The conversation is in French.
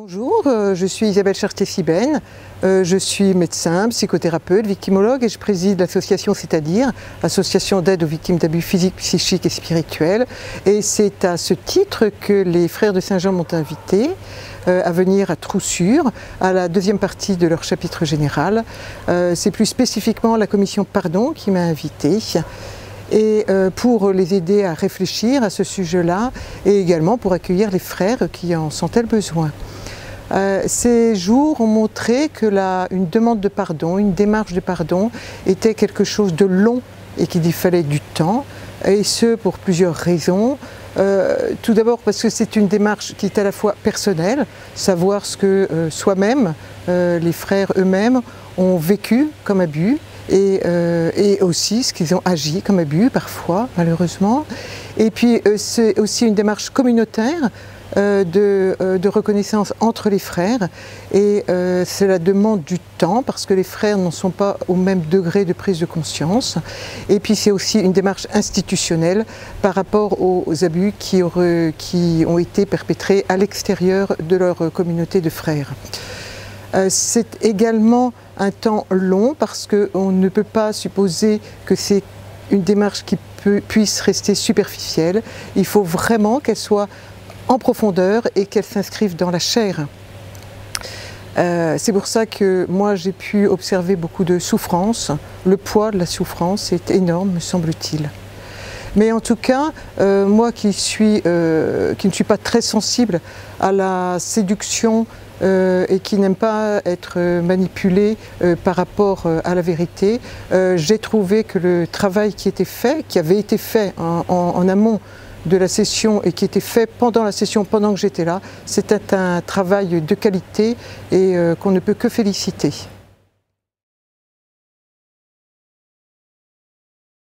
Bonjour, je suis Isabelle Chartier-Sibène, je suis médecin, psychothérapeute, victimologue et je préside l'association C'est-à-dire, association d'aide aux victimes d'abus physiques, psychiques et spirituels. Et c'est à ce titre que les frères de Saint-Jean m'ont invité à venir à Troussure, à la deuxième partie de leur chapitre général. C'est plus spécifiquement la commission Pardon qui m'a invité. Et pour les aider à réfléchir à ce sujet-là et également pour accueillir les frères qui en sentaient le besoin. Ces jours ont montré que une demande de pardon, une démarche de pardon était quelque chose de long et qu'il fallait du temps, et ce pour plusieurs raisons. Tout d'abord parce que c'est une démarche qui est à la fois personnelle, savoir ce que soi-même, les frères eux-mêmes ont vécu comme abus, et aussi ce qu'ils ont agi comme abus parfois, malheureusement. Et puis c'est aussi une démarche communautaire de reconnaissance entre les frères, et cela demande du temps parce que les frères n'en sont pas au même degré de prise de conscience. Et puis c'est aussi une démarche institutionnelle par rapport aux abus qui ont été perpétrés à l'extérieur de leur communauté de frères. C'est également un temps long parce qu'on ne peut pas supposer que c'est une démarche qui puisse rester superficielle. Il faut vraiment qu'elle soit en profondeur et qu'elle s'inscrive dans la chair. C'est pour ça que moi j'ai pu observer beaucoup de souffrance. Le poids de la souffrance est énorme, me semble-t-il. Mais en tout cas, moi qui ne suis pas très sensible à la séduction et qui n'aime pas être manipulée par rapport à la vérité, j'ai trouvé que le travail qui avait été fait en amont de la session et qui était fait pendant la session, pendant que j'étais là, c'était un travail de qualité et qu'on ne peut que féliciter.